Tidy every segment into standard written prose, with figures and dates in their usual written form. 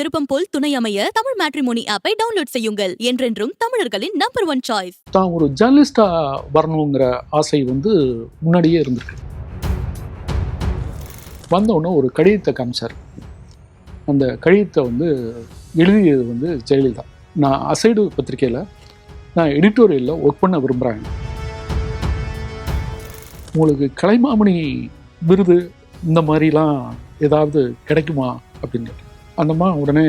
விருப்பம் போல் துணை அமைய தமிழ் மேட்ரிமோனி ஆப்பை டவுன்லோட் செய்யுங்கள். என்றென்றும் தமிழர்களின் நம்பர் 1 சாய்ஸ். தான் ஒரு ஜேர்னலிஸ்டா வரணுங்கிற ஆசை முன்னாடியே இருந்திருக்கு. வந்தவுடனே ஒரு கடிதத்தை காமிச்சார். அந்த கடிதத்தை எழுதியது ஜெயலலிதா. நான் அசைடு பத்திரிகையில் நான் எடிட்டோரியலில் ஒர்க் பண்ண விரும்புகிறேன். உங்களுக்கு கலைமாமணி விருது இந்த மாதிரிலாம் ஏதாவது கிடைக்குமா அப்படின்னு. அந்தம்மா உடனே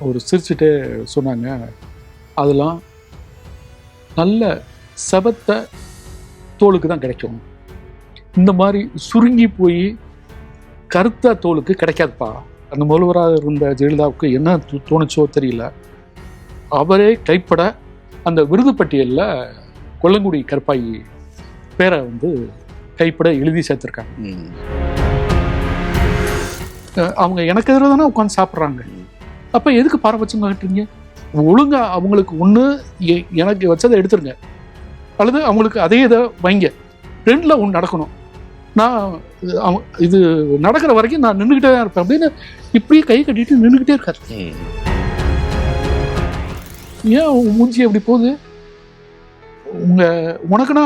ஒரு சிரிச்சுட்டே சொன்னாங்க, அதெல்லாம் நல்ல செவத்த தோலுக்கு தான் கிடைக்கும், இந்த மாதிரி சுருங்கி போய் கருத்த தோலுக்கு கிடைக்காதுப்பா. அந்த முதல்வராக இருந்த ஜெயலலிதாவுக்கு என்ன தோணுச்சோ தெரியல, அவரே கைப்பட அந்த விருது பட்டியலில் கொல்லங்குடி கருப்பாயி பேரை கைப்பட எழுதி சேர்த்துருக்காங்க. அவங்க எனக்கு எதிராக தானே உட்காந்து சாப்பிட்றாங்க. அப்போ எதுக்கு பாரபட்சம் காட்டுறீங்க? ஒழுங்கா அவங்களுக்கு ஒன்று எனக்கு வச்சதை எடுத்துருங்க, அல்லது அவங்களுக்கு அதே இதை வைங்க. ரெண்டில் ஒன்று நடக்கணும். நான் இது நடக்கிற வரைக்கும் நான் நின்றுக்கிட்டே தான் இருப்பேன் அப்படின்னு இப்படியே கை கட்டிட்டு நின்றுக்கிட்டே இருக்காரு. ஏன் மூஞ்சி எப்படி போகுது? உனக்குன்னா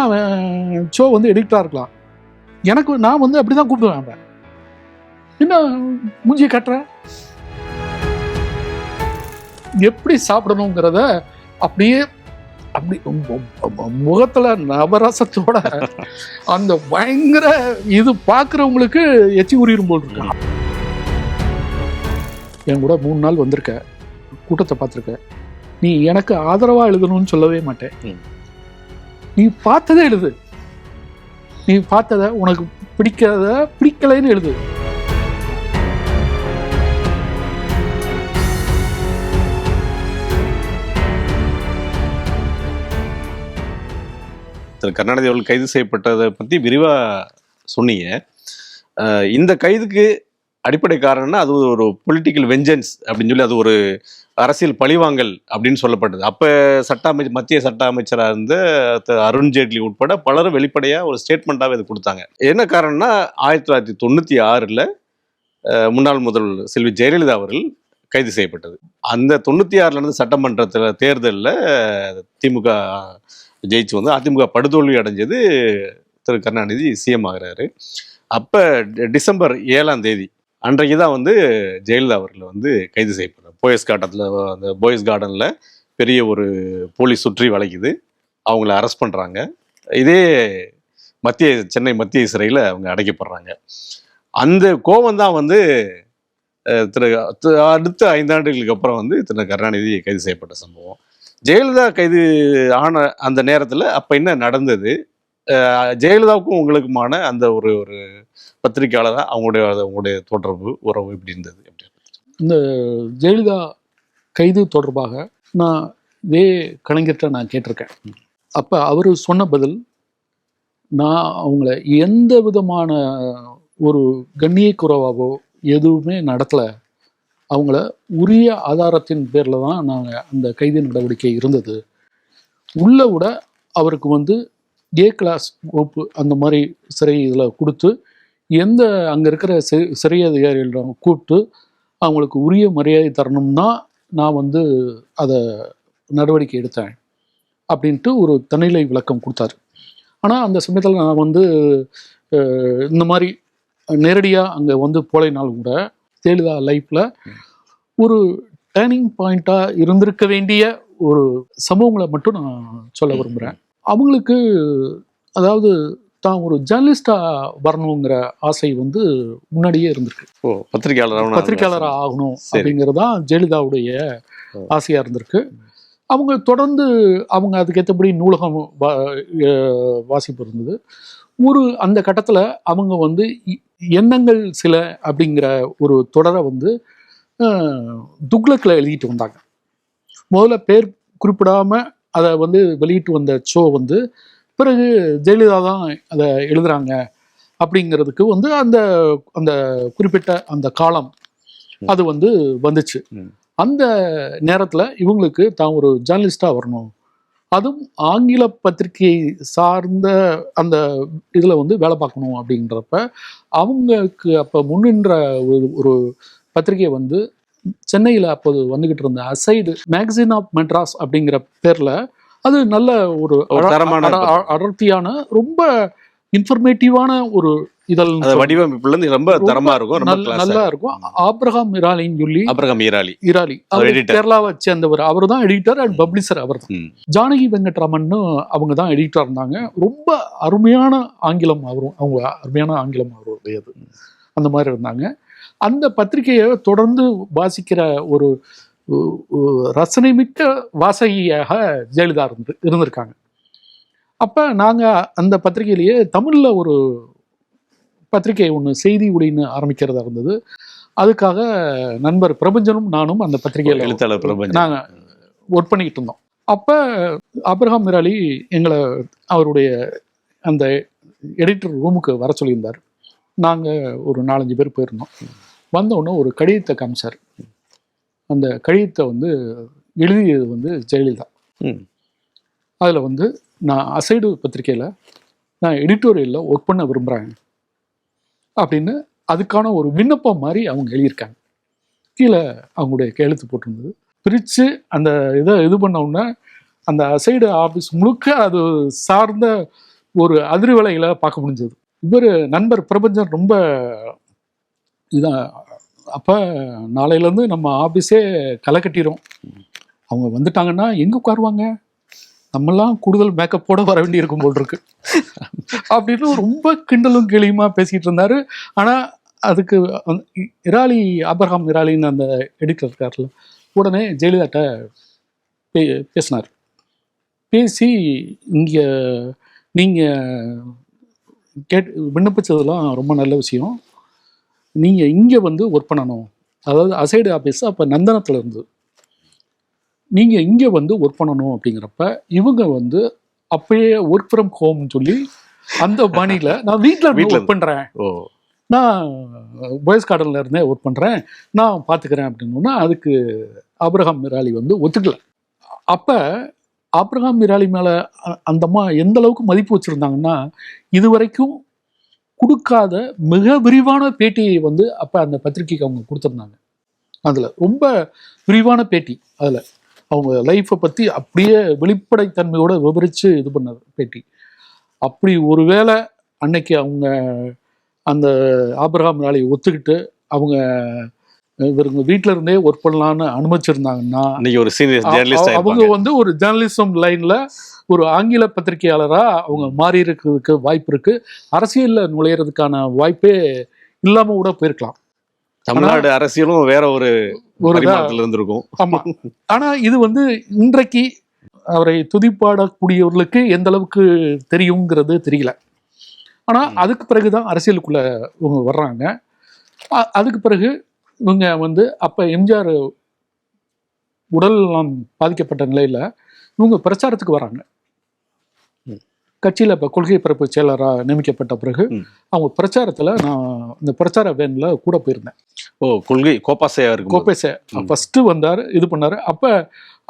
ஷோ எடிக்டராக இருக்கலாம், எனக்கு நான் அப்படி தான் கூப்பிடுவேன். என்ன மூஞ்சியை கட்டுற? எப்படி சாப்பிடணுங்கிறத அப்படியே அப்படி முகத்துல நவரசத்தோட அந்த பயங்கர இது பார்க்குறவங்களுக்கு எச்சி உரியும் போல் இருக்கு. என் கூட 3 நாள் வந்திருக்க, கூட்டத்தை பார்த்துருக்க, நீ எனக்கு ஆதரவா எழுதணும்னு சொல்லவே மாட்டேன். நீ பார்த்ததை எழுது, நீ பார்த்ததை உனக்கு பிடிக்கலைன்னு எழுது. திரு கருணாநிதி அவர்கள் கைது செய்யப்பட்டதை பற்றி விரிவாக சொன்னீங்க. இந்த கைதுக்கு அடிப்படை காரணம்னா அது ஒரு பொலிட்டிக்கல் வெஞ்சன்ஸ் அப்படின்னு சொல்லி, அது ஒரு அரசியல் பழிவாங்கல் அப்படின்னு சொல்லப்பட்டது. அப்போ மத்திய சட்ட அமைச்சராக இருந்த அருண்ஜேட்லி உட்பட பலரும் வெளிப்படையாக ஒரு ஸ்டேட்மெண்ட்டாகவே இது கொடுத்தாங்க. என்ன காரணம்னா 1996 முன்னாள் முதல்வர் செல்வி ஜெயலலிதா அவர்கள் கைது செய்யப்பட்டது. அந்த 96 நடந்த சட்டமன்றத்தில் தேர்தலில் திமுக ஜெயிச்சு அதிமுக படுதோல்வி அடைஞ்சது. திரு கருணாநிதி சிஎம் ஆகிறாரு. அப்போ டிசம்பர் 7 அன்றைக்கு தான் ஜெயலலிதா அவர்கள் கைது செய்யப்படுறார். போயஸ் கார்டனில் பெரிய ஒரு போலீஸ் சுற்றி வளைக்குது, அவங்கள அரெஸ்ட் பண்ணுறாங்க. இதே சென்னை மத்திய சிறையில் அவங்க அடைக்கப்படுறாங்க. அந்த கோபம் தான் அடுத்த 5 ஆண்டுகளுக்கு அப்புறம் திரு கருணாநிதி கைது செய்யப்பட்ட சம்பவம். ஜெயலலிதா கைது ஆன அந்த நேரத்தில் அப்போ என்ன நடந்தது? ஜெயலலிதாவுக்கும் உங்களுக்குமான அந்த ஒரு பத்திரிகையாளராக அவங்களுடைய தொடர்பு உறவு எப்படி இருந்தது? இந்த ஜெயலலிதா கைது தொடர்பாக நான் கலைஞர்கிட்ட நான் கேட்டிருக்கேன். அப்போ அவர் சொன்ன பதில், நான் அவங்கள எந்த விதமான ஒரு கண்ணிய குறைவாவோ எதுவுமே நடத்தலை, அவங்கள உரிய ஆதாரத்தின் பேரில் தான் நாங்கள் அந்த கைது நடவடிக்கை இருந்தது. உள்ள விட அவருக்கு ஏ கிளாஸ் வகுப்பு அந்த மாதிரி சிறை இதில் கொடுத்து எந்த அங்கே இருக்கிற சிறை அதிகாரிகளிடம் கூப்பிட்டு அவங்களுக்கு உரிய மரியாதை தரணும்னா நான் அதை நடவடிக்கை எடுத்தேன் அப்படின்ட்டு ஒரு தனிநிலை விளக்கம் கொடுத்தாரு. ஆனால் அந்த சமயத்தில் நான் இந்த மாதிரி நேரடியாக அங்கே போலைனாலும் கூட ஜெயலலிதா லைஃப்பில் ஒரு டேர்னிங் பாயிண்ட்டாக இருந்திருக்க வேண்டிய ஒரு சம்பவங்களை மட்டும் நான் சொல்ல விரும்புகிறேன். அவங்களுக்கு அதாவது தான் ஒரு ஜேர்னலிஸ்டாக வரணுங்கிற ஆசை முன்னாடியே இருந்திருக்கு. பத்திரிகையாளராக ஆகணும் அப்படிங்கிறது தான் ஜெயலலிதாவுடைய ஆசையாக இருந்திருக்கு. அவங்க தொடர்ந்து அதுக்கேற்றபடி நூலகம் வாசிப்பு இருந்தது. அந்த கட்டத்தில் அவங்க எண்ணங்கள் சில அப்படிங்கிற ஒரு தொடரை துக்ளக்கில் எழுதிட்டு வந்தாங்க. முதல்ல பேர் குறிப்பிடாமல் அதை வெளியிட்டு வந்த ஷோ பிறகு ஜெயலலிதா தான் அதை எழுதுறாங்க அப்படிங்கிறதுக்கு அந்த அந்த குறிப்பிட்ட அந்த காலம் அது வந்துச்சு. அந்த நேரத்தில் இவங்களுக்கு தான் ஒரு ஜேர்னலிஸ்டாக வரணும், அதுவும் ஆங்கில பத்திரிகை சார்ந்த அந்த இதில் வேலை பார்க்கணும் அப்படின்றப்ப அவங்களுக்கு அப்போ முன்னின்ற ஒரு பத்திரிகை சென்னையில் அப்போது வந்துகிட்டு இருந்த அசைடு மேகசின் ஆஃப் மெட்ராஸ் அப்படிங்கிற பேர்ல அது நல்ல ஒரு தரமான அடர்த்தியான ரொம்ப இன்ஃபர்மேட்டிவான ஒரு இதழ். வடிவமைப்புல இருந்து ரொம்ப தரமா இருக்கும், நல்லா இருக்கும். ஆப்ரஹாம் இராலின்னு சொல்லி, ஆப்ரஹாம் இராலி அவர் கேரளாவை சேர்ந்தவர். அவர் தான் எடிட்டர் அண்ட் பப்ளிஷர். அவர் தான். ஜானகி வெங்கட்ராமன் அவங்க தான் எடிட்டர் இருந்தாங்க. ரொம்ப அருமையான ஆங்கிலம் அவங்க அருமையான ஆங்கிலம் அவருடையது. அந்த மாதிரி இருந்தாங்க. அந்த பத்திரிகையை தொடர்ந்து வாசிக்கிற ஒரு ரசனை மிக்க வாசகியாக ஜெயலலிதா இருந்திருக்காங்க. அப்போ நாங்கள் அந்த பத்திரிகையிலேயே தமிழில் ஒரு பத்திரிகை ஒன்று செய்தி ஒளின்னு ஆரம்பிக்கிறதா இருந்தது. அதுக்காக நண்பர் பிரபஞ்சனும் நானும் அந்த பத்திரிகையில் எழுத்தாளர் பிரபஞ்சன் நாங்கள் ஒர்க் பண்ணிக்கிட்டு இருந்தோம். அப்போ ஆப்ரஹாம் இராலி எங்களை அவருடைய அந்த எடிட்டர் ரூமுக்கு வர சொல்லியிருந்தார். நாங்கள் ஒரு 4-5 பேர் போயிருந்தோம். வந்தவுடனே ஒரு கடிதத்தை காமிச்சார். அந்த கடிதத்தை எழுதியது ஜெயலலிதா. அதில் நான் அசைடு பத்திரிகையில் நான் எடிட்டோரியலில் ஒர்க் பண்ண விரும்புகிறேன் அப்படின்னு அதுக்கான ஒரு விண்ணப்பம் மாதிரி அவங்க எழுதியிருக்காங்க. கீழே அவங்களுடைய கையெழுத்து போட்டிருந்தது. பிரித்து அந்த இது பண்ணோன்னா அந்த அசைடு ஆஃபீஸ் முழுக்க அது சார்ந்த ஒரு அதிர்வலைகளை பார்க்க முடிஞ்சது. இவர் நண்பர் பிரபஞ்சன் ரொம்ப இதான், அப்போ நாளையிலேருந்து நம்ம ஆஃபீஸே களை கட்டிடும், அவங்க வந்துட்டாங்கன்னா எங்கே உட்காருவாங்க, நம்மெல்லாம் கூடுதல் மேக்கப்போட வர வேண்டி இருக்கும் போல் இருக்கு அப்படின்னு ரொம்ப கிண்டலும் கிளியுமா பேசிக்கிட்டு இருந்தாரு. ஆனால் அதுக்கு இராலி, ஆப்ரஹாம் இராலின்னு அந்த எடிட்டர் இருக்கார்ல, உடனே ஜெயலலிதாட்ட பேசினார். பேசி இங்கே நீங்கள் விண்ணப்பிச்சதெல்லாம் ரொம்ப நல்ல விஷயம், நீங்கள் இங்கே ஒர்க் பண்ணணும், அதாவது அசைடு ஆஃபீஸ் அப்போ நந்தனத்தில் இருந்து நீங்கள் இங்கே ஒர்க் பண்ணணும் அப்படிங்கிறப்ப இவங்க அப்பயே ஒர்க் ஃப்ரம் ஹோம்னு சொல்லி அந்த பாணியில் நான் வீட்டில் ஒர்க் பண்ணுறேன், நான் பாய்ஸ் கார்டனில் இருந்தே ஒர்க் பண்ணுறேன், நான் பார்த்துக்கிறேன் அப்படின்னா அதுக்கு ஆப்ரஹாம் இராலி ஒத்துக்கல. அப்போ ஆப்ரஹாம் இராலி மேலே அந்த அம்மா எந்த அளவுக்கு மதிப்பு வச்சுருந்தாங்கன்னா, இதுவரைக்கும் கொடுக்காத மிக விரிவான பேட்டியை அப்போ அந்த பத்திரிகைக்கு அவங்க கொடுத்துருந்தாங்க. அதில் ரொம்ப விரிவான பேட்டி, அதில் அவங்க லைஃப்பை பற்றி அப்படியே வெளிப்படைத்தன்மையோடு விவரித்து இது பண்ண பேட்டி. அப்படி ஒருவேளை அன்னைக்கு அவங்க அந்த ஆப்ரஹாம் இராலியை ஒத்துக்கிட்டு அவங்க இவருங்க வீட்டில இருந்தே ஒர்க் பண்ணலான்னு அனுமதிச்சிருந்தாங்கன்னா அவங்க ஒரு ஜேர்னலிசம் லைன்ல ஒரு ஆங்கில பத்திரிகையாளரா அவங்க மாறி இருக்கிறதுக்கு வாய்ப்பு இருக்கு. அரசியல்ல நுழையிறதுக்கான வாய்ப்பே இல்லாம கூட போயிருக்கலாம். தமிழ்நாடு அரசியலும் வேற ஒரு இருந்திருக்கும். ஆமா. ஆனா இது இன்றைக்கு அவரை துதிப்பாடக்கூடியவர்களுக்கு எந்த அளவுக்கு தெரியுங்கிறது தெரியல. ஆனா அதுக்கு பிறகுதான் அரசியலுக்குள்ள இவங்க வர்றாங்க. அதுக்கு பிறகு இவங்க அப்ப எம்ஜிஆர் உடல்லாம் பாதிக்கப்பட்ட நிலையில இவங்க பிரச்சாரத்துக்கு வராங்க. கட்சியில் இப்போ கொள்கை பரப்பு செயலராக நியமிக்கப்பட்ட பிறகு அவங்க பிரச்சாரத்தில் நான் இந்த பிரச்சார வேனில் கூட போயிருந்தேன். கோப்பேசே ஃபஸ்ட்டு வந்தார், இது பண்ணார். அப்போ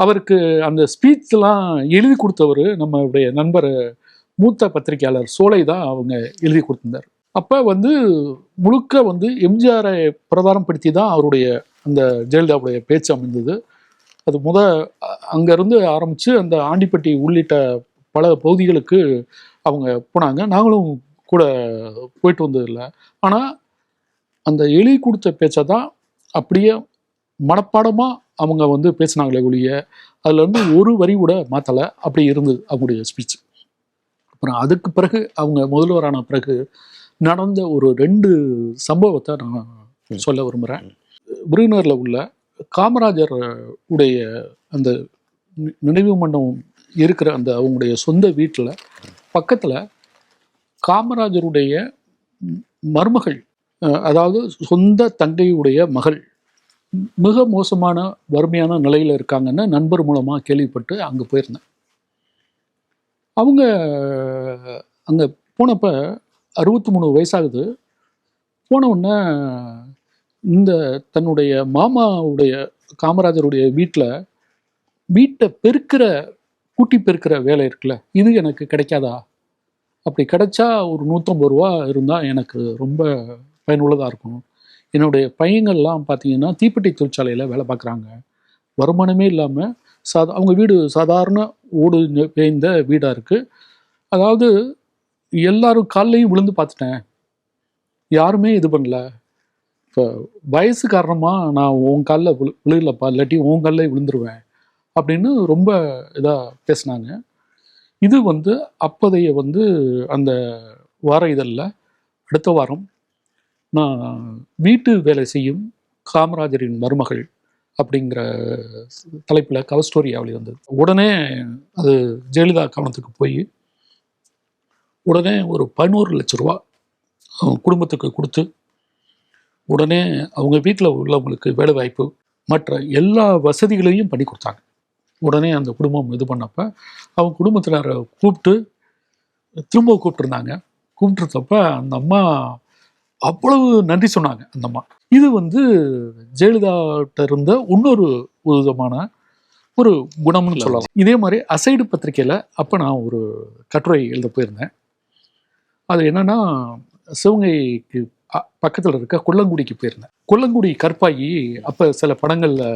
அவருக்கு அந்த ஸ்பீச்லாம் எழுதி கொடுத்தவர் நம்மளுடைய நண்பர் மூத்த பத்திரிகையாளர் சோலை தான் அவங்க எழுதி கொடுத்திருந்தார். அப்போ முழுக்க எம்ஜிஆரை பிரதானப்படுத்தி தான் அவருடைய அந்த ஜெயலலிதாவுடைய பேச்சு அமைந்தது. அது அங்கேருந்து ஆரம்பித்து அந்த ஆண்டிப்பட்டி உள்ளிட்ட பல பகுதிகளுக்கு அவங்க போனாங்க. நாங்களும் கூட போயிட்டு வந்ததில்லை. ஆனால் அந்த எழுதி கொடுத்த பேச்சை தான் அப்படியே மனப்பாடமாக அவங்க பேசினாங்களே ஒழிய அதில் ஒரு வரி கூட மாற்றலை. அப்படி இருந்தது அவங்களுடைய ஸ்பீச். அப்புறம் அதுக்கு பிறகு அவங்க முதல்வரான பிறகு நடந்த ஒரு 2 சம்பவத்தை நான் சொல்ல விரும்புகிறேன். விருதுநகரில் உள்ள காமராஜர் உடைய அந்த நினைவு மண்டபம் இருக்கிற அந்த அவங்களுடைய சொந்த வீட்டில் பக்கத்தில் காமராஜருடைய மருமகள், அதாவது சொந்த தங்கையுடைய மகள் மிக மோசமான வறுமையான நிலையில் இருக்காங்கன்னு நண்பர் மூலமாக கேள்விப்பட்டு அங்கே போயிருந்தேன். அவங்க அங்கே போனப்போ 63 வயசாகுது. போன உடனே இந்த தன்னுடைய மாமாவுடைய காமராஜருடைய வீட்டை கூட்டி பெருக்கிற வேலை இருக்குல்ல, இது எனக்கு கிடைக்காதா, அப்படி கிடைச்சா ஒரு 150 ரூபா இருந்தால் எனக்கு ரொம்ப பயனுள்ளதாக இருக்கும், என்னுடைய பையங்கள்லாம் பார்த்தீங்கன்னா தீப்பெட்டி தொழிற்சாலையில் வேலை பார்க்குறாங்க. வருமானமே இல்லாமல் அவங்க வீடு சாதாரண ஓடு பேய்ந்த வீடாக இருக்குது. அதாவது எல்லாரும் காலையும் விழுந்து பார்த்துட்டேன், யாருமே இது பண்ணல. இப்போ வயசு காரணமாக நான் உன் காலில் விழுகலப்பா, இல்லாட்டி உன் காலில் விழுந்துருவேன் அப்படின்னு ரொம்ப இதாக பேசினாங்க. இது வந்து அப்போதைய வந்து அந்த வார இதழில் அடுத்த வாரம் நான் வீட்டு வேலை செய்யும் காமராஜரின் மருமகள் அப்படிங்கிற தலைப்பில் கவர் ஸ்டோரியாக வெளிவந்தது. உடனே அது ஜெயலலிதா கவனத்துக்கு போய் உடனே ஒரு 11 லட்ச ரூபா குடும்பத்துக்கு கொடுத்து உடனே அவங்க வீட்டில் உள்ளவங்களுக்கு வேலை வாய்ப்பு மற்ற எல்லா வசதிகளையும் பண்ணி கொடுத்தாங்க. உடனே அந்த குடும்பம் இது பண்ணப்ப அவங்க குடும்பத்தினரை திரும்ப கூப்பிட்டுருந்தாங்க. கூப்பிட்டுருந்தப்ப அந்த அம்மா அவ்வளவு நன்றி சொன்னாங்க. அந்த அம்மா இது வந்து ஜெயலலிதாட்ட இருந்த இன்னொரு விதமான ஒரு குணம்னு சொல்லலாம். இதே மாதிரி அசைடு பத்திரிக்கையில் அப்போ நான் ஒரு கட்டுரை எழுத போயிருந்தேன். அது என்னன்னா, சிவகைக்கு பக்கத்தில் இருக்க கொல்லங்குடிக்கு போயிருந்தேன். கொல்லங்குடி கற்பாயி அப்போ சில படங்களில்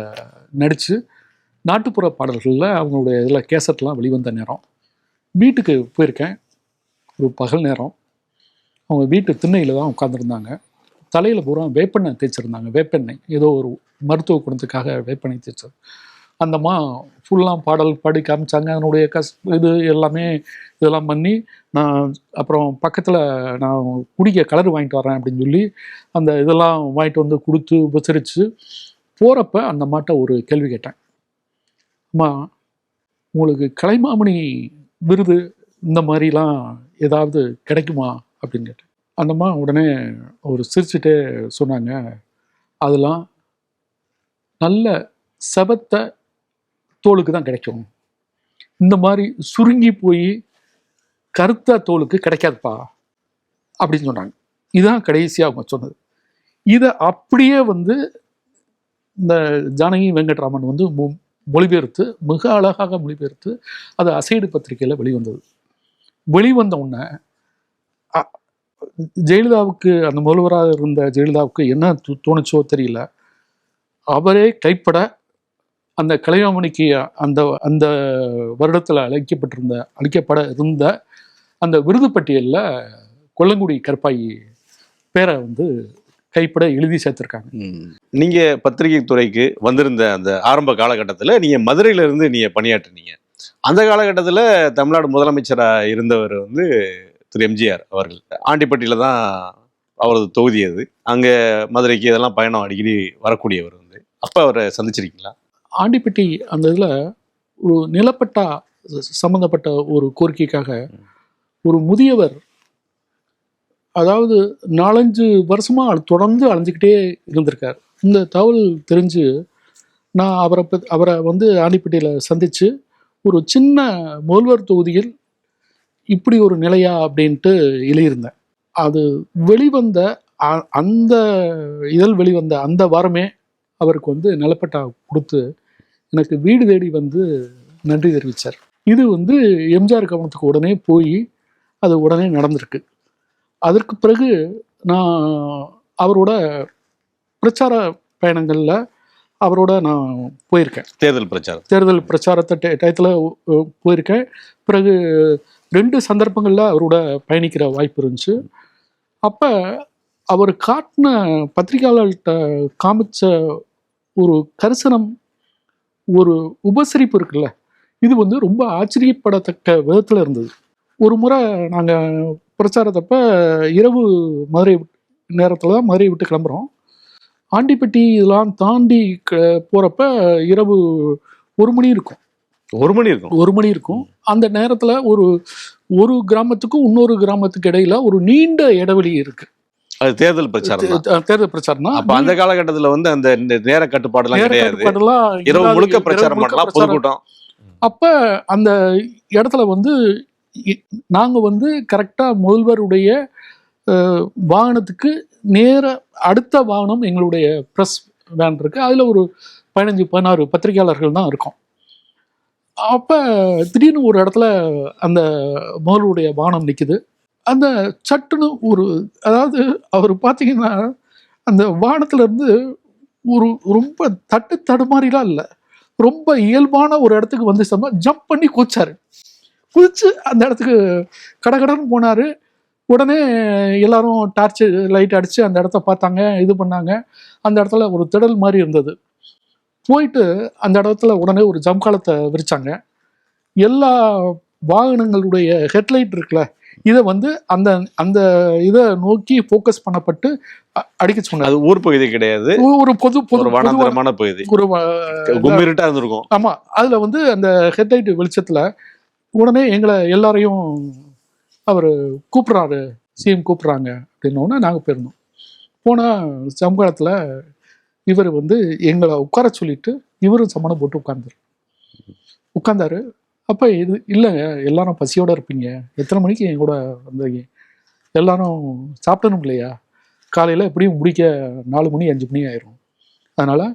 நடித்து நாட்டுப்புற பாடல்களில் அவங்களுடைய இதில் கேசட்லாம் வெளிவந்த நேரம். வீட்டுக்கு போயிருக்கேன். ஒரு பகல் நேரம். அவங்க வீட்டு திண்ணையில் தான் உட்காந்துருந்தாங்க. தலையில் பூரா வேப்பெண்ணெய் தேய்ச்சிருந்தாங்க. வேப்பெண்ணெய் ஏதோ ஒரு மருத்துவ குணத்துக்காக வேப்பெண்ணெய் தேய்ச்சது. அந்தம்மா ஃபுல்லாக பாடல் பாடி காமிச்சாங்க. அதனுடைய இது எல்லாமே இதெல்லாம் பண்ணி நான் அப்புறம் பக்கத்தில் நான் குடிக்க கலர் வாங்கிட்டு வரேன் அப்படின்னு சொல்லி அந்த இதெல்லாம் வாங்கிட்டு வந்து கொடுத்து உபசரித்து போகிறப்ப அந்த அம்மாட்ட ஒரு கேள்வி கேட்டேன். அம்மா, உங்களுக்கு கலைமாமணி விருது இந்த மாதிரிலாம் ஏதாவது கிடைக்குமா அப்படின்னு கேட்டேன். அந்தம்மா உடனே ஒரு சிரிச்சுட்டே சொன்னாங்க, அதெல்லாம் நல்ல செபத்த தோலுக்கு தான் கிடைக்கும், இந்த மாதிரி சுருங்கி போய் கருத்த தோலுக்கு கிடைக்காதுப்பா அப்படின்னு சொன்னாங்க. இதுதான் கடைசியாக அவங்க சொன்னது. இதை அப்படியே வந்து இந்த ஜானகி வெங்கட்ராமன் வந்து மொழிபெயர்த்து மிக அழகாக மொழிபெயர்த்து அது அசைடு பத்திரிகையில் வெளிவந்தது. வெளிவந்த உடனே ஜெயலலிதாவுக்கு, அந்த முதல்வராக இருந்த ஜெயலலிதாவுக்கு என்ன தோணுச்சோ தெரியல, அவரே கைப்பட அந்த கலைமாமணிக்கு அந்த அந்த வருடத்தில் அளிக்கப்பட இருந்த அந்த விருது பட்டியலில் கொல்லங்குடி கற்பாயி பேரை வந்து கைப்பட எழுதி சேர்த்துருக்காங்க. நீங்க பத்திரிகை துறைக்கு வந்திருந்த அந்த ஆரம்ப காலகட்டத்தில் நீங்க மதுரையில இருந்து நீங்க பணியாற்றினீங்க. அந்த காலகட்டத்தில் தமிழ்நாடு முதலமைச்சராக இருந்தவர் வந்து திரு எம்ஜிஆர் அவர்கள். ஆண்டிப்பட்டியில தான் அவரது தொகுதி. அது அங்கே மதுரைக்கு இதெல்லாம் பயணம் அடிக்கடி வரக்கூடியவர் வந்து. அப்போ அவரை சந்திச்சிருக்கீங்களா? ஆண்டிப்பட்டி அந்த இதில் ஒரு நிலப்பட்டா சம்மந்தப்பட்ட ஒரு கோரிக்கைக்காக ஒரு முதியவர், அதாவது 4-5 வருஷமாக தொடர்ந்து அலைஞ்சிக்கிட்டே இருந்திருக்கார். இந்த தகவல் தெரிஞ்சு நான் அவரை வந்து ஆண்டிப்பட்டியில் சந்தித்து ஒரு சின்ன முதல்வர் தொகுதியில் இப்படி ஒரு நிலையா அப்படின்ட்டு எழுதியிருந்தேன். அது வெளிவந்த அந்த வெளிவந்த அந்த வாரமே அவருக்கு வந்து நிலப்பட்டா கொடுத்து எனக்கு வீடு தேடி வந்து நன்றி தெரிவித்தார். இது வந்து எம்ஜிஆர் கவனத்துக்கு உடனே போய் அது உடனே நடந்திருக்கு. அதற்கு பிறகு நான் அவரோட பிரச்சார பயணங்களில் அவரோட நான் போயிருக்கேன். தேர்தல் பிரச்சாரத்தை டயத்தில் போயிருக்கேன். பிறகு 2 சந்தர்ப்பங்களில் அவரோட பயணிக்கிற வாய்ப்பு இருந்துச்சு. அப்போ அவர் காட்டின பத்திரிகையாளர்கிட்ட காமிச்ச ஒரு கரிசனம், ஒரு உபசரிப்பு இருக்குல்ல, இது வந்து ரொம்ப ஆச்சரியப்படத்தக்க விதத்தில் இருந்தது. ஒரு முறை நாங்கள் பிரச்சாரத்தப்ப இரவு மதுரை நேரத்தில் தான் மதுரை விட்டு கிளம்புறோம். ஆண்டிப்பட்டி இதெல்லாம் தாண்டி போகிறப்ப இரவு 1 மணி இருக்கும். 1 மணி இருக்கும். அந்த நேரத்தில் ஒரு கிராமத்துக்கும் இன்னொரு கிராமத்துக்கு இடையில ஒரு நீண்ட இடைவெளி இருக்கு. அது தேர்தல் பிரச்சாரம் தான். அப்ப அந்த காலகட்டத்தில் வந்து அந்த நேர கட்டுப்பாடுலாம் கிடையாது. இரவு முழுக்க பிரச்சாரம் பண்ணலாம், பொதுக்கூட்டம். அப்ப அந்த இடத்துல வந்து நாங்க வந்து கரெக்டா முதல்வருடைய வாகனத்துக்கு நேர அடுத்த வாகனம் எங்களுடைய ப்ரெஸ் வேன் இருக்கு. அதுல ஒரு 15-16 பத்திரிகையாளர்கள் தான் இருக்கும். அப்ப திடீர்னு ஒரு இடத்துல அந்த முதல்வருடைய வாகனம் நிக்குது. அந்த சட்டுன்னு அதாவது அவர் பார்த்தீங்கன்னா அந்த வானத்துல இருந்து ஒரு ரொம்ப தடுமாறிலாம் இல்லை, ரொம்ப இயல்பான ஒரு இடத்துக்கு வந்து ஜம்ப் பண்ணி குதிச்சு அந்த இடத்துக்கு கடகடன்னு போனாரு. உடனே எல்லாரும் டார்ச் லைட் அடிச்சு அந்த இடத்த பார்த்தாங்க, இது பண்ணாங்க. அந்த இடத்துல ஒரு திடல் மாதிரி இருந்தது. போயிட்டு அந்த இடத்துல உடனே ஒரு ஜம்காலத்தை விரிச்சாங்க. எல்லா வாகனங்களுடைய ஹெட்லைட் இருக்குல்ல, இதை வந்து அந்த அந்த இதை நோக்கி ஃபோக்கஸ் பண்ணப்பட்டு அடிக்க சொன்னாங்க. அது ஊர் பகுதி கிடையாது, ஒரு பொது ஒரு வனாந்தரமான பகுதி, ஒரு கும்மிருட்டா இருந்திருக்கும். ஆமா, அதுல வந்து அந்த ஹெட்லைட் வெளிச்சத்துல உடனே எங்களை எல்லாரையும் அவர் கூப்பிட்றாரு, சிஎம் கூப்பிட்றாங்க அப்படின்னோடனே நாங்கள் போயிருந்தோம். போனால் சமகாலத்தில் இவர் வந்து எங்களை உட்கார சொல்லிட்டு இவரும் சம்மணம் போட்டு உட்கார்ந்தாரு. அப்போ இது இல்லைங்க, எல்லாரும் பசியோடு இருப்பீங்க, எத்தனை மணிக்கு என் கூட வந்தீங்க, எல்லாரும் சாப்பிடணும் இல்லையா, காலையில் எப்படியும் முடிக்க 4 மணி 5 மணி ஆயிரும், அதனால்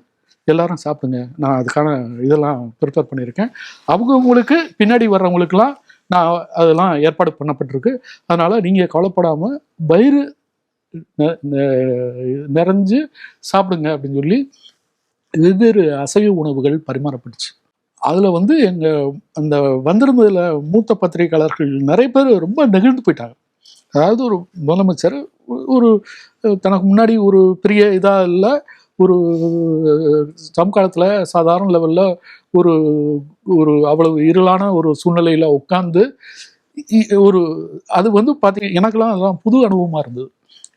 எல்லாரும் சாப்பிடுங்க, நான் அதுக்கான இதெல்லாம் ப்ரிப்பேர் பண்ணியிருக்கேன், அவங்கவுங்களுக்கு பின்னாடி வர்றவங்களுக்கெல்லாம் நான் அதெல்லாம் ஏற்பாடு பண்ணப்பட்டிருக்கு, அதனால் நீங்கள் கவலைப்படாமல் வயிறு நிறைஞ்சு சாப்பிடுங்க அப்படின்னு சொல்லி வெவ்வேறு அசைவ உணவுகள் பரிமாறப்பட்டுச்சு. அதில் வந்து எங்கள் அந்த வந்திருந்ததில் மூத்த பத்திரிகையாளர்கள் நிறைய பேர் ரொம்ப நெகிழ்ந்து போயிட்டாங்க. அதாவது ஒரு முதலமைச்சர் ஒரு தனக்கு முன்னாடி ஒரு பெரிய இதாக இல்லை, ஒரு சமகாலத்தில் சாதாரண லெவலில் ஒரு ஒரு அவ்வளவு இருளான ஒரு சூழ்நிலையில் உட்கார்ந்து ஒரு அது வந்து பார்த்தீங்கன்னா எனக்கெல்லாம் அதெல்லாம் புது அனுபவமாக இருந்தது.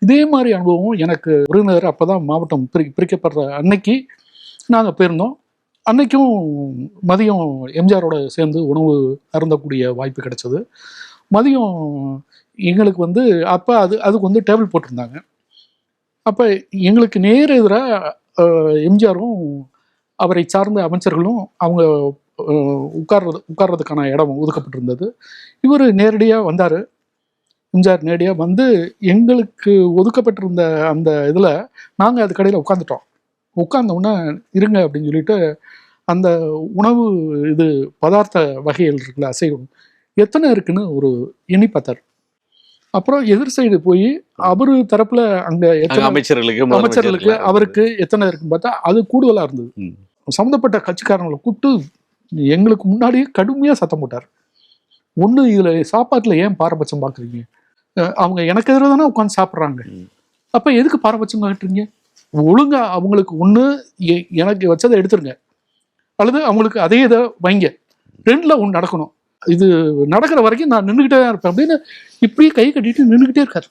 இதே மாதிரி அனுபவம் எனக்கு விருதுநகர் அப்போ தான் மாவட்டம் பிரிக்கப்படுற அன்னைக்கு நாங்கள் போயிருந்தோம். அன்னைக்கும் மதியம் எம்ஜிஆரோட சேர்ந்து உணவு அருந்தக்கூடிய வாய்ப்பு கிடைச்சது. மதியம் எங்களுக்கு வந்து அப்போ அதுக்கு வந்து டேபிள் போட்டிருந்தாங்க. அப்போ எங்களுக்கு நேர எதிராக எம்ஜிஆரும் அவரை சார்ந்த அமைச்சர்களும் அவங்க உட்கார்றதுக்கான இடம் ஒதுக்கப்பட்டிருந்தது. இவர் நேரடியாக வந்தார். எம்ஜிஆர் நேரடியாக வந்து எங்களுக்கு ஒதுக்கப்பட்டிருந்த அந்த இதில் நாங்கள் அது கடையில் உட்காந்துட்டோம். உட்கார்ந்தோன்னே இருங்க அப்படின்னு சொல்லிட்டு அந்த உணவு இது பதார்த்த வகைகள் இருக்குல்ல, அசைவம் எத்தனை இருக்குன்னு ஒரு எண்ணி பார்த்தார். அப்புறம் எதிர் சைடு போய் அவரு தரப்புல அங்கே அமைச்சர்களுக்கு அவருக்கு எத்தனை இருக்குன்னு பார்த்தா அது கூடுதலாக இருந்தது. சம்மந்தப்பட்ட கட்சிக்காரங்களை கூப்பிட்டு எங்களுக்கு முன்னாடி கடுமையாக சத்தம் போட்டார். ஒன்று, இதில் சாப்பாட்டில் ஏன் பாரபட்சம் பார்க்குறீங்க, அவங்க எனக்கு எதிராக தானே உட்காந்து சாப்பிட்றாங்க, அப்போ எதுக்கு பாரபட்சம் காட்டுறீங்க, ஒழுங்கா அவங்களுக்கு ஒன்று எனக்கு வச்சதை எடுத்துருங்க, அல்லது அவங்களுக்கு அதே இதை வைங்க, 2ல் 1 நடக்கணும், இது நடக்கிற வரைக்கும் நான் நின்றுக்கிட்டே தான் இருப்பேன் அப்படின்னு இப்படியே கை கட்டிட்டு நின்றுக்கிட்டே இருக்காரு.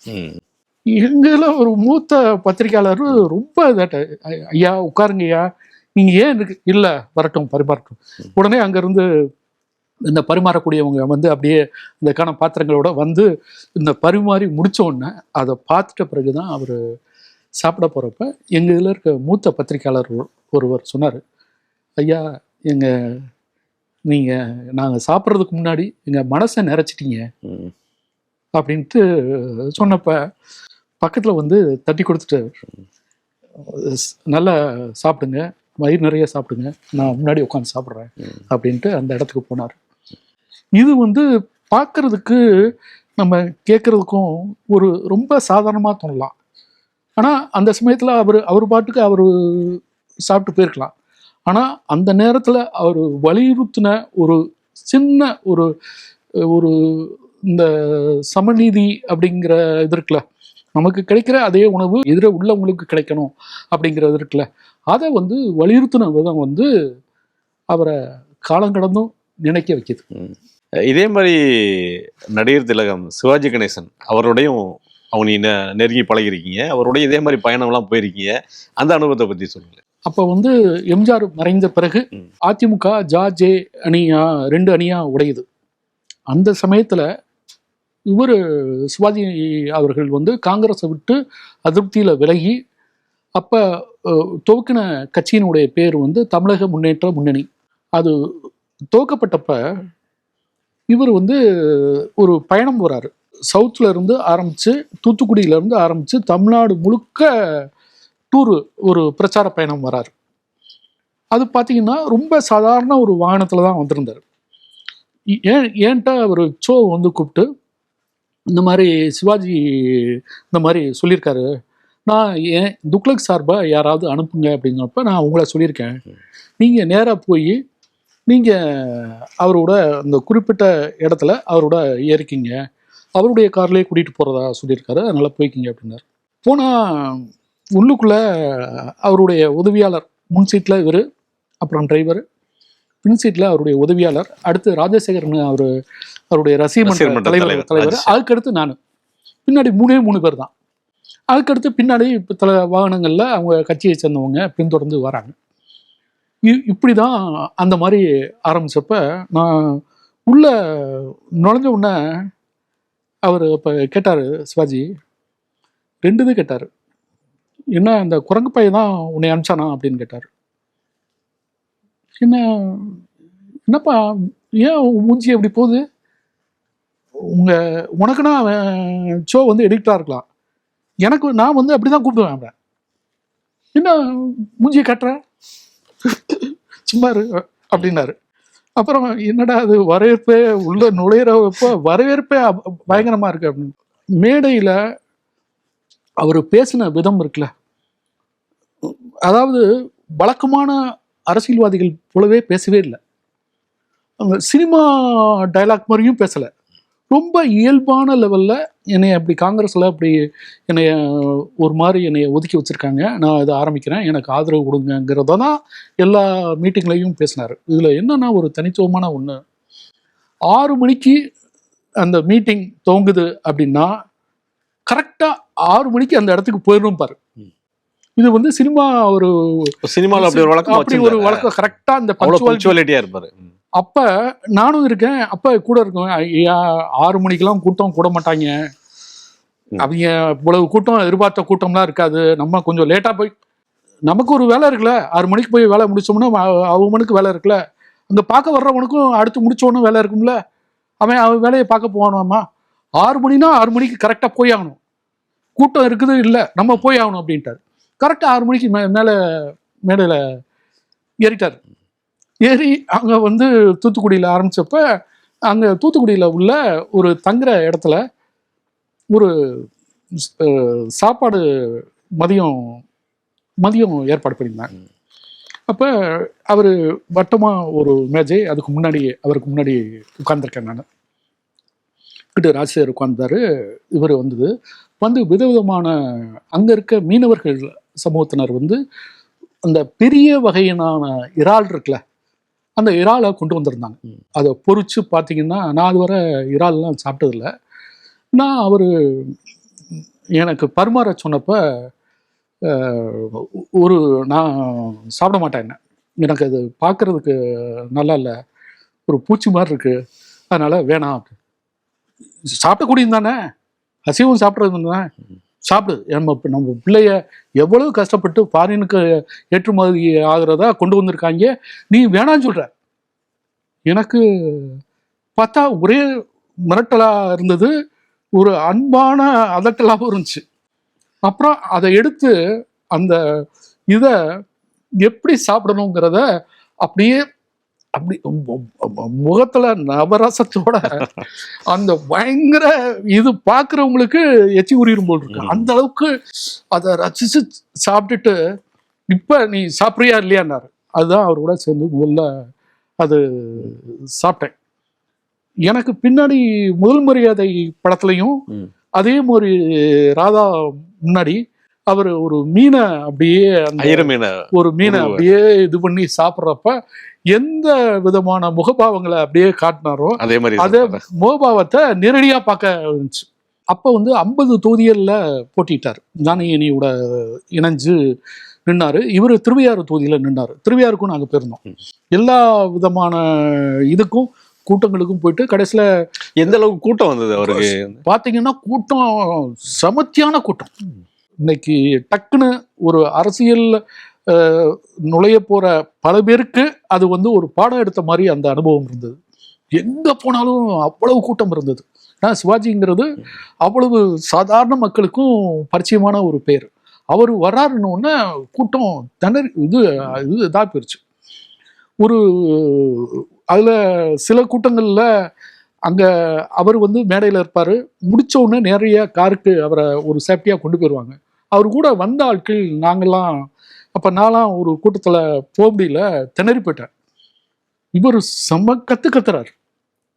எங்கள ஒரு மூத்த பத்திரிகையாளர் ரொம்ப இதாட்ட, ஐயா உட்காருங்க ஐயா, நீங்கள் ஏன் இருக்கு, இல்லை வரட்டும் பரிமாறட்டும். உடனே அங்கேருந்து இந்த பரிமாறக்கூடியவங்க வந்து அப்படியே இந்த பாத்திரங்களோட வந்து இந்த பரிமாறி முடித்தோடனே அதை பார்த்துட்ட பிறகு தான் அவர் சாப்பிட போகிறப்ப எங்கள் இதில் இருக்க மூத்த பத்திரிகையாளர் ஒருவர் சொன்னார், ஐயா நாங்கள் சாப்பிட்றதுக்கு முன்னாடி எங்கள் மனசை நிறைச்சிட்டீங்க அப்படின்ட்டு சொன்னப்ப பக்கத்தில் வந்து தட்டி கொடுத்துட்டு, நல்லா சாப்பிடுங்க, வயிறு நிறைய சாப்பிடுங்க, நான் முன்னாடி உட்காந்து சாப்பிட்றேன் அப்படின்ட்டு அந்த இடத்துக்கு போனார். இது வந்து பார்க்கறதுக்கு நம்ம கேட்குறதுக்கும் ஒரு ரொம்ப சாதாரணமாக தோணலாம். ஆனால் அந்த சமயத்தில் அவர் பாட்டுக்கு அவர் சாப்பிட்டு போயிருக்கலாம். ஆனால் அந்த நேரத்தில் அவர் வலியுறுத்தின ஒரு சின்ன ஒரு ஒரு இந்த சமநீதி அப்படிங்கிற இது இருக்குல்ல, நமக்கு கிடைக்கிற அதே உணவு எதிர உள்ளவங்களுக்கு கிடைக்கணும் அப்படிங்கிறது இருக்குல்ல, அதை வந்து வலியுறுத்தின விதம் வந்து அவரை காலங்கடந்தும் நினைக்க வைக்கிது. இதே மாதிரி நடிகர் திலகம் சிவாஜி கணேசன் அவரோடையும் அவங்க நெருங்கி பழகிருக்கீங்க, அவருடைய இதே மாதிரி பயணம்லாம் போயிருக்கீங்க, அந்த அனுபவத்தை பற்றி சொல்லுங்கள். அப்போ வந்து எம்ஜிஆர் மறைந்த பிறகு அதிமுக ஜே அணியா 2 அணியா உடையுது. அந்த சமயத்தில் இவர் சிவாஜி அவர்கள் வந்து காங்கிரஸை விட்டு அதிருப்தியில் விலகி அப்போ துவக்கின கட்சியினுடைய பேர் வந்து தமிழக முன்னேற்ற முன்னணி. அது துவக்கப்பட்டப்ப இவர் வந்து ஒரு பயணம் போகிறாரு. சவுத்தில் இருந்து ஆரம்பித்து, தூத்துக்குடியிலேருந்து ஆரம்பித்து தமிழ்நாடு முழுக்க டூரு ஒரு பிரச்சார பயணம் வராரு. அது பார்த்தீங்கன்னா ரொம்ப சாதாரண ஒரு வாகனத்தில் தான் வந்திருந்தார். ஏன்ட்டா அவர் ஷோ வந்து கூப்பிட்டு இந்த மாதிரி சிவாஜி இந்த மாதிரி சொல்லியிருக்காரு, நான் ஏன் துக்ளக் சார்பாக யாராவது அனுப்புங்க அப்படிங்கிறப்ப நான் உங்களை சொல்லியிருக்கேன், நீங்கள் நேராக போய் நீங்கள் அவரோட அந்த குறிப்பிட்ட இடத்துல அவரோட ஏறிக்கிங்க, அவருடைய கார்லேயே கூட்டிகிட்டு போகிறதா சொல்லியிருக்காரு, அதனால் போய்க்கிங்க அப்படின்னாரு. போனால் உள்ளுக்குள்ளே அவருடைய உதவியாளர், முன் சீட்டில் இவர், அப்புறம் டிரைவர், பின் சீட்டில் அவருடைய உதவியாளர், அடுத்து ராஜசேகரன் அவருடைய ரசிகமன்ற தலைவர், அதுக்கடுத்து நான், பின்னாடி மூணு பேர் தான். அதுக்கடுத்து பின்னாடி இப்போ வாகனங்களில் அவங்க கட்சியை சேர்ந்தவங்க பின்தொடர்ந்து வராங்க. இப்படி தான் அந்த மாதிரி ஆரம்பித்தப்ப நான் உள்ள நுழைஞ்ச உடனே அவர் இப்போ கேட்டார், சிவாஜி 2 இது கேட்டார். என்ன அந்த குரங்கு பையன் தான் உன்னை அனுப்பிச்சானா அப்படின்னு கேட்டார். என்னப்பா ஏன் மூஞ்சி எப்படி போகுது, உனக்குன்னா அவன் ஷோ வந்து எடிக்டாக இருக்கலாம், எனக்கு நான் வந்து அப்படி தான் கூப்பிடுவேன் அவன், என்ன மூஞ்சியை கட்டுற சும்மா இரு அப்படின்னாரு. அப்புறம் என்னடா அது வரவேற்பே உள்ள நுழையிறப்போ வரவேற்பே பயங்கரமா இருக்கு அப்படின்னு. மேடையில் அவர் பேசின விதம் இருக்குல்ல, அதாவது வழக்கமான அரசியல்வாதிகள் போலவே பேசவே இல்லை, அவங்க சினிமா டைலாக் மாதிரியும் பேசலை, ரொம்ப இயல்பான லெவலில் என்னை அப்படி காங்கிரஸில் அப்படி என்னை ஒரு மாதிரி என்னை ஒதுக்கி வச்சுருக்காங்க, நான் இதை ஆரம்பிக்கிறேன், எனக்கு ஆதரவு கொடுங்கிறத தான் எல்லா மீட்டிங்லையும் பேசினார். இதில் என்னென்னா ஒரு தனித்துவமான ஒன்று, 6 மணிக்கு அந்த மீட்டிங் துவங்குது அப்படின்னா கரெக்டாக 6 மணிக்கு அந்த இடத்துக்கு போயிடணும் பாரு. இது வந்து சினிமா ஒரு சினிமாவில் அப்படி ஒரு வழக்கம் கரெக்டாக அந்த பங்க்சுவாலிட்டியாக இருப்பார். அப்போ நானும் இருக்கேன், அப்போ கூட இருக்கேன், 6 மணிக்கெல்லாம் கூட்டம் கூட மாட்டாங்க, அவங்க இவ்வளவு கூட்டம் எதிர்பார்த்த கூட்டம்லாம் இருக்காது, நம்ம கொஞ்சம் லேட்டாக போய் நமக்கு ஒரு வேலை இருக்குல்ல, 6 மணிக்கு போய் வேலை முடிச்சோம்னா அவனுக்கு வேலை இருக்குல்ல, அங்கே பார்க்க வர்றவனுக்கும் அடுத்து முடிச்சவனும் வேலை இருக்கும்ல, அவன் வேலையை பார்க்க போவானாமா, 6 மணினா 6 மணிக்கு கரெக்டாக போய் ஆகணும், கூட்டம் இருக்குது இல்லை நம்ம போய் ஆகணும் அப்படின்ட்டார். கரெக்டாக 6 மணிக்கு மேலே மேடையில் ஏறிட்டார். ஏறி அங்கே வந்து தூத்துக்குடியில் ஆரம்பித்தப்ப அங்கே தூத்துக்குடியில் உள்ள ஒரு தங்குற இடத்துல ஒரு சாப்பாடு மதியம் ஏற்பாடு பண்ணியிருந்தாங்க. அப்போ அவர் வட்டமாக ஒரு மேஜை, அவருக்கு முன்னாடி உட்கார்ந்துருக்கேன் நான், கிட்ட ராஜசேகர் உட்கார்ந்தாரு, இவர் வந்து விதவிதமான அங்கே இருக்க மீனவர்கள் சமூகத்தினர் வந்து அந்த பெரிய வகையினான இறால் இருக்குல்ல, அந்த இறாலை கொண்டு வந்திருந்தாங்க. அதை பொறிச்சு பார்த்தீங்கன்னா, நான் அதுவரை இறால்லாம் சாப்பிட்டதில்லை. அவர் எனக்கு பரிமாற சொன்னப்போ நான் சாப்பிட மாட்டேன், எனக்கு அது பார்க்குறதுக்கு நல்லா இல்லை, ஒரு பூச்சி மாதிரி இருக்குது, அதனால் வேணாம் அப்படி. சாப்பிடக்கூடியது தானே, அசைவம் சாப்பிட்றது தானே, சாப்பிடு, நம்ம பிள்ளைய எவ்வளவு கஷ்டப்பட்டு ஃபாரினுக்கு ஏற்றுமதி ஆகிறதா கொண்டு வந்திருக்காங்க, நீ வேணான்னு சொல்கிற. எனக்கு பார்த்தா ஒரே மிரட்டலாக இருந்தது, ஒரு அன்பான அதட்டலாகவும் இருந்துச்சு. அப்புறம் அதை எடுத்து அந்த இதை எப்படி சாப்பிடணுங்கிறத அப்படியே அப்படி முகத்துல நவரசத்தோட அந்த பயங்கர இது பார்க்குறவங்களுக்கு எச்சி உரியும் போல் இருக்கு, அந்த அளவுக்கு அதை ரசிச்சு சாப்பிட்டுட்டு இப்ப நீ சாப்பிட்றியா இல்லையான்னாரு. அதுதான் அவரோட சேர்ந்து முதல்ல அது சாப்பிட்டேன். எனக்கு பின்னாடி முதல் மரியாதை படத்துலையும் அதே மாதிரி ராதா முன்னாடி அவர் ஒரு மீனை அப்படியே ஒரு மீனை அப்படியே இது பண்ணி சாப்பிட்றப்ப எந்த விதமான முகபாவங்களை அப்படியே காட்டினாரோ அதே முகபாவத்தை நேரடியா பார்க்க இருந்துச்சு. அப்போ 50 தொகுதிகளில் போட்டிட்டார், ஜானகியனியோட இணைஞ்சு நின்னாரு. இவர் திருவையாறு தொகுதியில் நின்னாரு. திருவையாறுக்கும் நாங்கள் போயிருந்தோம். எல்லா விதமான இதுக்கும் கூட்டங்களுக்கும் போயிட்டு கடைசியில் எந்த அளவுக்கு கூட்டம் வந்தது அவருக்கு பார்த்தீங்கன்னா, கூட்டம் சமத்தியான கூட்டம். இன்னைக்கு டக்குன்னு ஒரு அரசியல் நுழைய போற பல பேருக்கு அது ஒரு பாடம் எடுத்த மாதிரி அந்த அனுபவம் இருந்தது. எங்க போனாலும் அவ்வளவு கூட்டம் இருந்தது. ஏன்னா சிவாஜிங்கிறது அவ்வளவு சாதாரண மக்களுக்கும் பரிச்சயமான ஒரு பேர். அவர் வர்றாருன்னு கூட்டம் இதாக போயிடுச்சு. அதில் சில கூட்டங்களில் அங்கே அவர் மேடையில் இருப்பார், முடித்த உடனே நிறைய காருக்கு அவரை ஒரு சேஃப்டியாக கொண்டு போயிடுவாங்க. அவர் கூட வந்த ஆட்கள் நாங்கள்லாம், அப்போ நான்லாம் ஒரு கூட்டத்தில் போக முடியல, திணறி போயிட்டேன். இவர் செம்ம கத்துறார்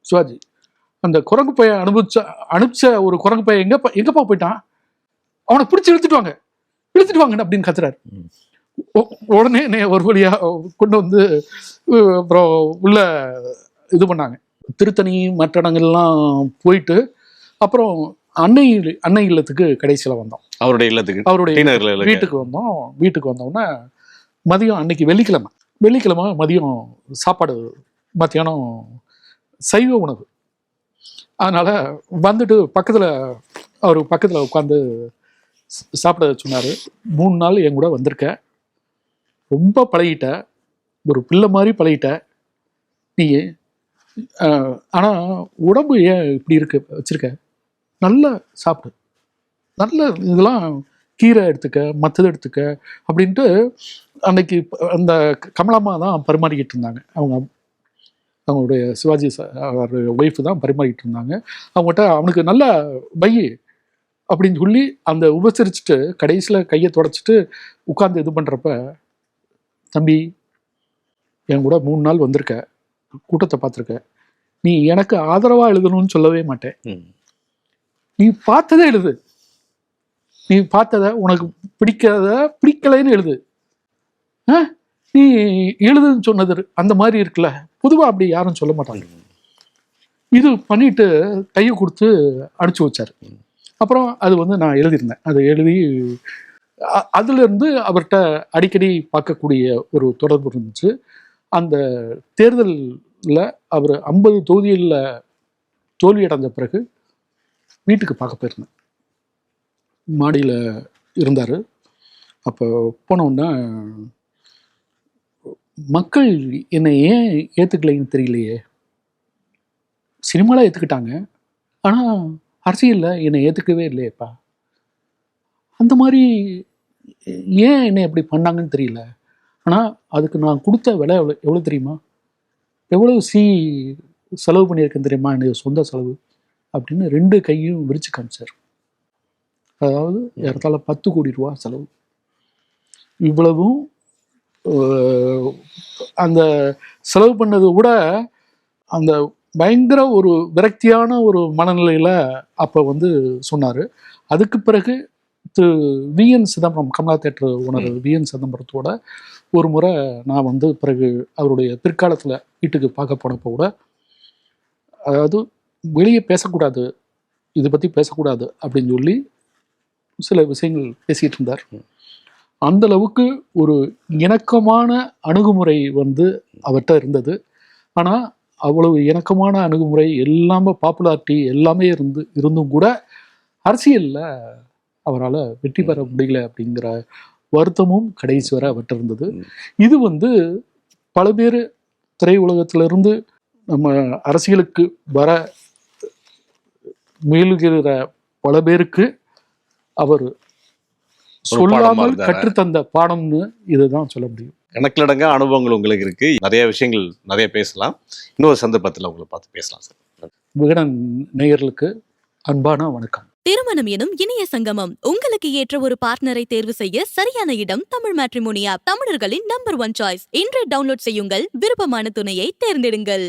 சிவாஜி. அந்த குரங்கு பைய அனுப்பிச்ச ஒரு குரங்கு பையன் எங்கப்பா போயிட்டான், அவனை பிடிச்சி இழுத்துட்டு வாங்க அப்படின்னு கத்துறாரு. உடனே ஒரு வழியா கொண்டு வந்து அப்புறம் உள்ள இது பண்ணாங்க. திருத்தணி மற்ற இடங்கள்லாம் போயிட்டு அப்புறம் அன்னை இல்லத்துக்கு கடைசியில் வந்தோம். அவருடைய வீட்டுக்கு வந்தோம்னா மதியம், அன்னைக்கு வெள்ளிக்கிழமை மதியம் சாப்பாடு, மத்தியானம் சைவ உணவு. அதனால வந்துட்டு அவர் பக்கத்தில் உட்காந்து சாப்பிட சொன்னார். 3 நாள் என் கூட வந்திருக்க, ரொம்ப பழகிட்ட, ஒரு பிள்ளை மாதிரி பழகிட்ட நீ, ஆனால் உடம்பு ஏன் இப்படி வச்சிருக்க, நல்லா சாப்பிடு, நல்ல இதெல்லாம் கீரை எடுத்துக்க, மற்றது எடுத்துக்க அப்படின்ட்டு அன்னைக்கு அந்த கமலம்மா தான் பரிமாறிக்கிட்டு இருந்தாங்க. அவங்களுடைய சிவாஜி ஒய்ஃபு தான் பரிமாறிக்கிட்டு இருந்தாங்க. அவங்ககிட்ட அவனுக்கு நல்லா பையி அப்படின்னு சொல்லி அந்த உபசரிச்சுட்டு கடைசியில் கையை தொடச்சிட்டு உட்காந்து இது பண்ணுறப்ப, தம்பி என் கூட 3 நாள் வந்திருக்க, கூட்டத்தை பார்த்துருக்க, நீ எனக்கு ஆதரவாக எழுதணும்னு சொல்லவே மாட்டேன், நீ பார்த்ததே எழுது, நீ பார்த்ததை உனக்கு பிடிக்கலைன்னு எழுது, நீ எழுதுன்னு சொன்னது அந்த மாதிரி இருக்குல்ல, பொதுவாக அப்படி யாரும் சொல்ல மாட்டாங்க. இது பண்ணிட்டு கையை கொடுத்து அனுப்பிச்சி வச்சார். அப்புறம் அது நான் எழுதியிருந்தேன். அதை எழுதி அதுலேருந்து அவர்கிட்ட அடிக்கடி பார்க்கக்கூடிய ஒரு தொடர்பு இருந்துச்சு. அந்த தேர்தலில் அவர் 50 தொகுதிகளில் தோல்வி அடைஞ்ச பிறகு வீட்டுக்கு பார்க்க போயிருந்தேன். மாடியில் இருந்தார். அப்போ போனோன்னா, மக்கள் என்னை ஏன் ஏற்றுக்கலைன்னு தெரியலையே, சினிமாவில் ஏற்றுக்கிட்டாங்க, ஆனால் அரசியலில் என்னை ஏற்றுக்கவே இல்லையேப்பா, அந்த மாதிரி ஏன் என்னை எப்படி பண்ணாங்கன்னு தெரியல, ஆனால் அதுக்கு நான் கொடுத்த விலை எவ்வளோ தெரியுமா, எவ்வளோ செலவு பண்ணியிருக்கேன் தெரியுமா, என்னுடைய சொந்த செலவு அப்படின்னு 2 கையும் விரிச்சு காமிச்சார். அதாவது ஏறத்தாழ 10 கோடி ரூபா செலவு. இவ்வளவும் அந்த செலவு பண்ணது கூட அந்த பயங்கர ஒரு விரக்தியான ஒரு மனநிலையில் அப்போ சொன்னார். அதுக்கு பிறகு Thiru VN Chidambaram, Kamala theatre owner VN சிதம்பரத்தோட ஒரு முறை நான் பிறகு அவருடைய பிற்காலத்தில் வீட்டுக்கு பார்க்க போனப்போ கூட, அதாவது வெளியே பேசக்கூடாது, இதை பற்றி பேசக்கூடாது அப்படின்னு சொல்லி சில விஷயங்கள் பேசிகிட்டு இருந்தார். அந்த அளவுக்கு ஒரு இணக்கமான அணுகுமுறை அவர்கிட்ட இருந்தது. ஆனால் அவ்வளவு இணக்கமான அணுகுமுறை எல்லாமே, பாப்புலாரிட்டி எல்லாமே இருந்தும் கூட அரசியலில் அவரால் வெற்றி பெற முடியல அப்படிங்கிற வருத்தமும் கடைசி வரை அவர்கிட்ட இருந்தது. இது பல பேர் திரையுலகத்திலிருந்து நம்ம அரசியலுக்கு வர முயல்கிற பல பேருக்கு அவர் சொல்லாமல் கற்றுத்தந்த பாடம்னு இதுதான் சொல்ல முடியும். கணக்கிலடங்கா அனுபவங்கள் உங்களுக்கு இருக்கு, நிறைய விஷயங்கள் நிறைய பேசலாம். இன்னொரு சந்தர்ப்பத்தில் உங்களை பார்த்து பேசலாம் சார். விகடன் நேயர்களுக்கு அன்பான வணக்கம். திருமணம் எனும் இணைய சங்கமம். உங்களுக்கு ஏற்ற ஒரு பார்ட்னரை தேர்வு செய்ய சரியான இடம் தமிழ் மேட்ரிமோனி ஆப். தமிழர்களின் நம்பர் 1 சாய்ஸ். இன்றே டவுன்லோட் செய்யுங்கள். விருப்பமான துணையை தேர்ந்தெடுங்கள்.